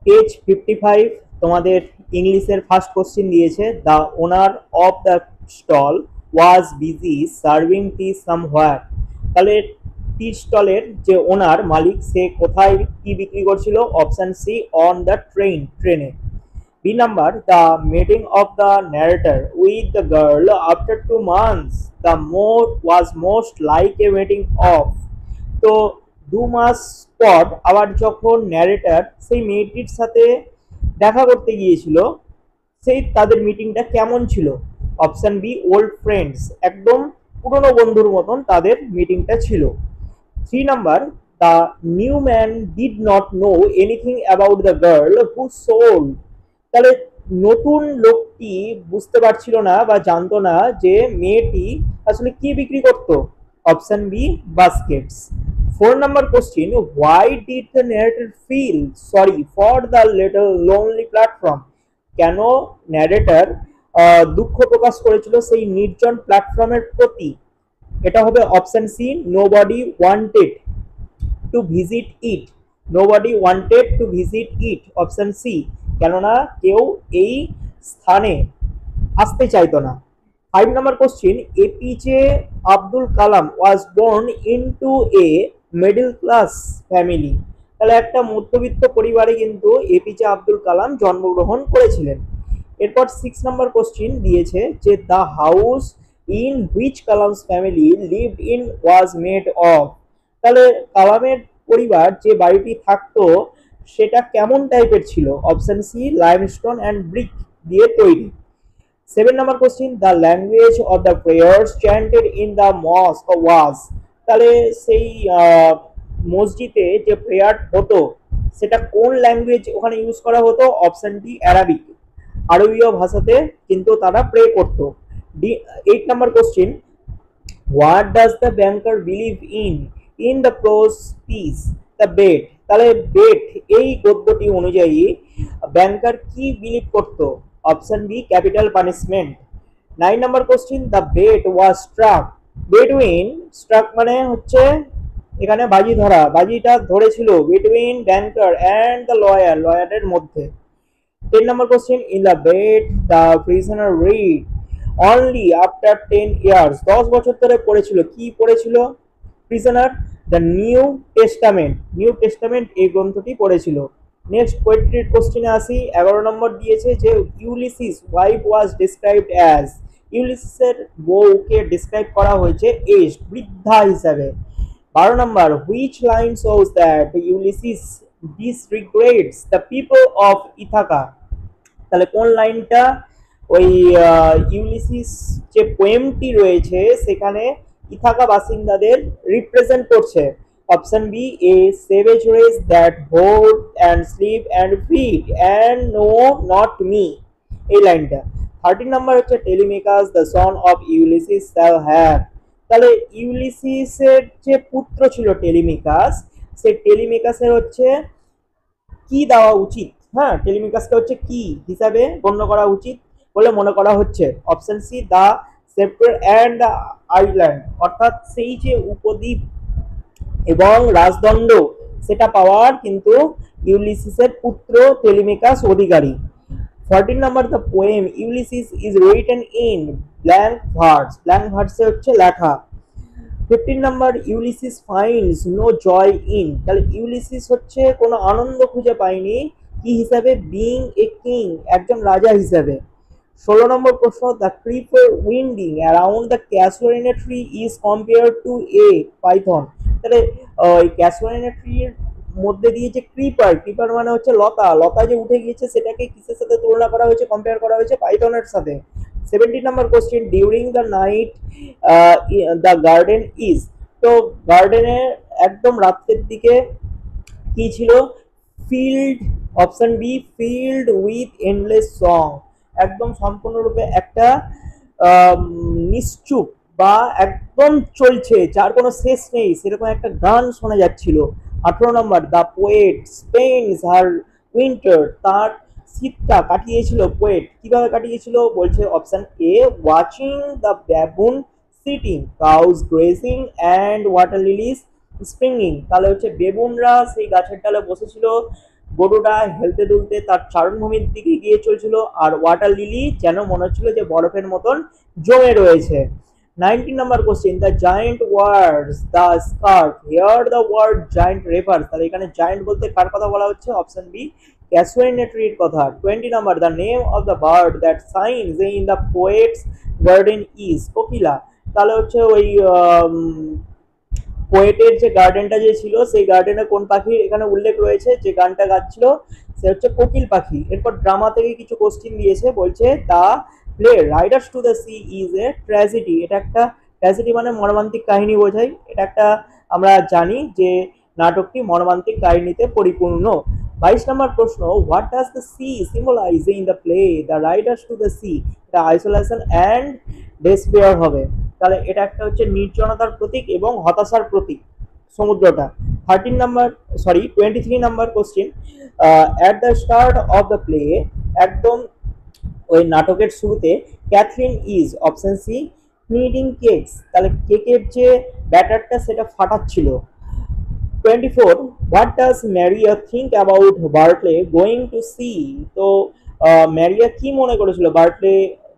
Page 55 তোমাদের ইংলিশের first question দিয়েছে, the owner of the stall was busy serving tea somewhere. তাহলে tea স্টলের যে ওনার মালিক সে কোথায় কি বিক্রি করছিল? অপশন সি, অন দ্য ট্রেনে। B number, the meeting of the narrator with the girl after 2 months the was most like a meeting of. তো 2 মাস পর আবার যখন ন্যারেটর সেই মেয়েটির সাথে দেখা করতে গিয়েছিল, সেই তাদের মিটিংটা কেমন ছিল? অপশন বি, ওল্ড ফ্রেন্ডস, একদম পুরনো বন্ধুর মতন তাদের মিটিংটা ছিল। 3 number, the new man did not know anything about the girl who sold. তাহলে নতুন লোকটি বুঝতে পারছিল না বা জানতো না যে মেয়েটি আসলে কি বিক্রি করতো। Option B, baskets. 4 number question, why did the narrator feel sorry for the little lonely platform. কেন ন্যারেটর দুঃখ প্রকাশ করেছিল সেই নির্জন প্ল্যাটফর্মের প্রতি? এটা হবে option C, nobody wanted to visit it. Nobody wanted to visit it, option C, কেননা কেউ এই স্থানে আসতে চাইতো না। 5 number question, APJ Abdul Kalam was born into a middle class family. তাহলে একটা মধ্যবিত্ত পরিবারে কিন্তু এপিজে আব্দুল কালাম জন্মগ্রহণ করেছিলেন। এরপর 6 নাম্বার কোশ্চিন দিয়েছে যে the house in which Kalam's family lived in was made of. তাহলে কালামের পরিবার যে বাড়িটি থাকতো সেটা কেমন টাইপের ছিল? Option C, limestone and brick দিয়ে তৈরি। 7 number question, the language of the prayers chanted in the mosque was. তাহলে সেই মসজিদে যে প্রেয়ার হতো সেটা কোন ল্যাঙ্গুয়েজ ওখানে ইউজ করা হতো? অপশন ডি, অ্যারাবিক, আরবীয় ভাষাতে কিন্তু তারা প্রে করতো। 8 number question, what does the banker believe in the prose piece the bet. তাহলে বেট এই গদ্যটি অনুযায়ী ব্যাংকার কি বিলিভ করতো? Option B, capital punishment. 9 number question, the bet was struck between. Struck মানে হচ্ছে এখানে বাজি ধরা, বাজিটা ধরেছিল বিটুইন ব্যাংকার অ্যান্ড দ্য লয়ারের মধ্যে। 10 number question, in the bet the prisoner read only after 10 years. 10 বছর ধরে পড়েছিল, কি পড়েছিল prisoner? The new testament. New testament এই গ্রন্থটি পড়েছিল। নেক্সট পোয়েট্রির কোশ্চিনে আসি। 11 নম্বর দিয়েছে যে Ulysses wife was described as. ইউলিসিসের বউকে ডিসক্রাইব করা হয়েছে এজ, বৃদ্ধা হিসাবে। 12 number, which line shows that Ulysses disregards the people of Ithaca. তাহলে কোন লাইনটা ওই ইউলিসিস যে পোয়েমটি রয়েছে সেখানে ইথাকা বাসিন্দাদের রিপ্রেজেন্ট করছে? Option B, a savage race that hoard and sleep and feed and know not me, এই লাইনটা। 13 নম্বর হচ্ছে Telemachus the son of Ulysses shall have. তাহলে ইউলিসিসের যে পুত্র ছিল টেলিমেকাস, সেই টেলিমেকাসের হচ্ছে কি দেওয়া উচিত? হ্যাঁ, টেলিমিকাসকে হচ্ছে কি হিসাবে গণ্য করা উচিত বলে মনে করা হচ্ছে? Option C, the sceptre and the island, অর্থাৎ সেই যে উপদ্বীপ এবং রাজদণ্ড সেটা পাওয়ার কিন্তু ইউলিসিসের পুত্র টেলিমিকাস অধিকারী। 14 number, the poem Ulysses is written in blank verse. Blank ভার্সে হচ্ছে লেখা। 15 number, Ulysses finds no joy in. তাহলে ইউলিসিস হচ্ছে কোনো আনন্দ খুঁজে পায়নি কি হিসাবে? বিং এ কিং, একজন রাজা হিসাবে। 16 নম্বর প্রশ্ন, the creeper winding around the casuarina tree is compare to a python. তাহলে ওই ক্যাসুয়ারিনা ট্রির মধ্যে দিয়ে যে ক্রিপার, ক্রিপার মানে হচ্ছে লতা, লতা যে উঠে গিয়েছে সেটাকে কিসের সাথে তুলনা করা হয়েছে? কম্পেয়ার করা হয়েছে পাইথনের সাথে। 17 number question, during the night the garden is. তো গার্ডেনে একদম রাত্রের দিকে কি ছিল? Filled. Option B, filled with endless song, একদম সম্পূর্ণরূপে একটা নিশ্চুপ বা একদম চলছে, যার কোনো শেষ নেই সেরকম একটা গান শোনা যাচ্ছিল। 18 number, the poet spends her winter, তার শীতটা কাটিয়েছিল পোয়েট কিভাবে কাটিয়েছিল? বলছে option A, watching the baboon sitting, cows grazing and water lilies springing. তাহলে হচ্ছে বেবুনরা সেই গাছের ডালে বসেছিল, গরুটা হেলতে দুলতে তার চারণভূমির দিকে গিয়ে চলছিল, আর ওয়াটার লিলি যেন মনে হচ্ছিল যে বরফের মতন জমে রয়েছে। 19 number question, the giant words the scarf here the word giant refer. তাহলে এখানে জায়েন্ট বলতে কার কথা বলা হচ্ছে? অপশন বি, ক্যাসুয়াইন ট্রির কথা। 20 number, the name of the bird that sings in the poet's garden is kokila. তাহলে হচ্ছে ওই পোয়েটের যে গার্ডেনটা যে ছিল সেই গার্ডেনে কোন পাখির এখানে উল্লেখ রয়েছে, যে গানটা গাচ্ছিল সে হচ্ছে কোকিল পাখি। এরপর ড্রামা থেকে কিছু কোশ্চিন দিয়েছে, বলছে the play Riders to the C is a tragedy. এটা একটা ট্র্যাজেডি মানে মর্মান্তিক কাহিনী বোঝায়। এটা একটা আমরা জানি যে নাটকটি মর্মান্তিক কাহিনীতে পরিপূর্ণ। 22 নম্বর প্রশ্ন, what does the sea symbolise in the play the riders to the sea. এটা আইসোলেশন অ্যান্ড ডেসপেয়ার হবে। তাহলে এটা একটা হচ্ছে নির্জনতার প্রতীক এবং হতাশার প্রতীক সমুদ্রটা। 23 number question, at the start of the play, একদম ওই নাটকের শুরুতে Catherine is option C kneading cakes. তাহলে কেকের যে ব্যাটারটা সেটা ফাটাচ্ছিল। 24, what does Maria think about Bartley going to sea. তো ম্যারিয়া কি মনে করেছিল বার্টলে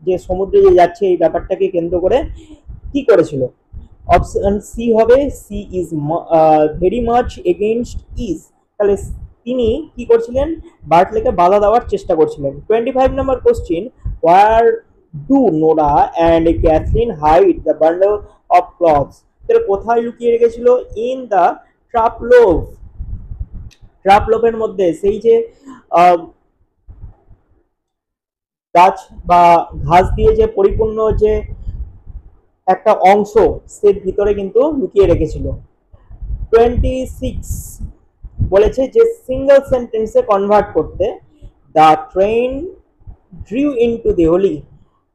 যে সমুদ্রে যে যাচ্ছে এই ব্যাপারটাকে কেন্দ্র করে কি করেছিল? অপশন সি হবে, sea is very much against is. তাহলে তিনি কি করছিলেন? বার্টলেকে বাধা দেওয়ার চেষ্টা করছিলেন। 25 number question, where do Nora and Catherine hide the bundle of clothes. তাহলে কোথায় লুকিয়ে রেখেছিল? In the ট্রাপলোভ। ট্রাপলোভের মধ্যে সেই যে গাছ বা ঘাস দিয়ে যে পরিপূর্ণ যে একটা অংশ, সের ভিতরে কিন্তু লুকিয়ে রেখেছিল। 26 বলেছে যে সিঙ্গেল সেন্টেন্সে কনভার্ট করতে, the train drew into the holy,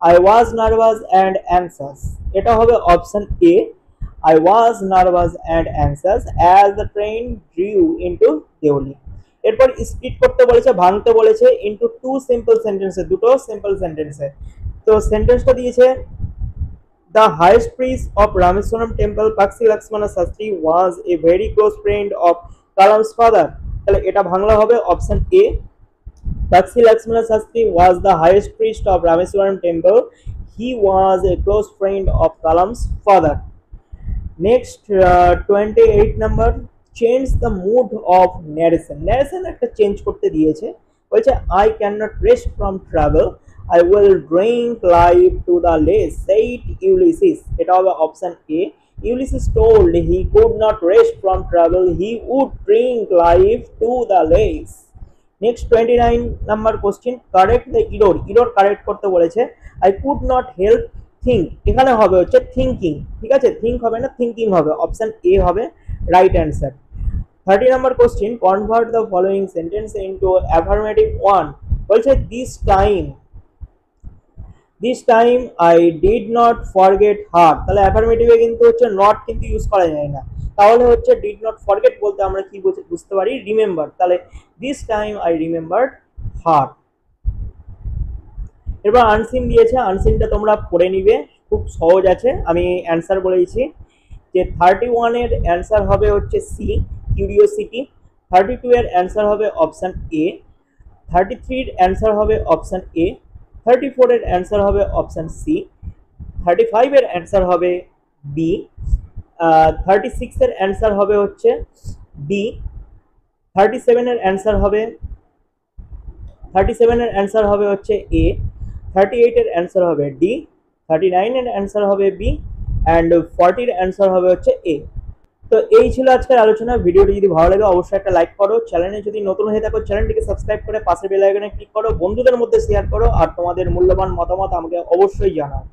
I was nervous and anxious. এটা হবে option A, I was nervous and anxious as the train drew into the holy. এরপর স্প্লিট করতে বলেছে, ভাঙতে বলেছে ইনটু টু সিম্পল সেন্টেন্সে, দুটো সিম্পল সেন্টেন্সে। তো সেন্টেন্সটা দিয়েছে, the highest priest of Rameswaram temple, Pakshi Lakshmana Sastri, was a very close friend of Kalam's father. তাহলে এটা বাংলা হবে option A, Pakshi Lakshmana Sastri was the highest priest of Rameswaram temple. He was a close friend of Kalam's father. Next, 28 number, change the mood of narration. Narration একটা change করতে দিয়েছে, বলছে I cannot rest from travel, I will drink life to the less, said Ulysses. এটা হবে option A, Ulysses told he could not rest from travel, he would drink life to the less. Next, 29 number question, correct the error. Error correct করতে বলেছে, I could not help think। এখানে হবে হচ্ছে thinking, ঠিক আছে? Think হবে না, thinking হবে। অপশন এ হবে right answer. 30 number question, convert the following sentence into affirmative one। বলছে this time I did not forget her। তাহলে অ্যাফার্মেটিভে কিন্তু হচ্ছে নট কিন্তু ইউজ করা যায় না, তাহলে হচ্ছে did not forget বলতে আমরা কি বুঝতে পারি? রিমেম্বার। তাহলে this time I remembered her। এরপর আনসিন দিয়েছে, আনসিনটা তোমরা পড়ে নিবে, খুব সহজ আছে। আমি অ্যান্সার বলে দিচ্ছি যে 31 এর অ্যান্সার হবে হচ্ছে সি, কিউরিওসিটি। 32 এর অ্যান্সার হবে অপশন এ। 33 এর অ্যান্সার হবে অপশন এ। 34 এর অ্যান্সার হবে অপশন সি। 35 এর অ্যান্সার হবে বি। 36 এর অ্যান্সার হবে হচ্ছে ডি। 37 এর অ্যান্সার হবে 37 এর অ্যান্সার হবে হচ্ছে এ। 38 এর অ্যান্সার হবে ডি। 39 এর অ্যান্সার হবে বি অ্যান্ড 40 এর অ্যান্সার হবে হচ্ছে এ। তো এই ছিল আজকের আলোচনা। ভিডিওটি যদি ভালো লাগে অবশ্যই একটা লাইক করো, চ্যানেলে যদি নতুন হয়ে থাকো চ্যানেলটিকে সাবস্ক্রাইব করে পাশের বেল আইকনে ক্লিক করো, বন্ধুদের মধ্যে শেয়ার করো, আর তোমাদের মূল্যবান মতামত আমাকে অবশ্যই জানাও।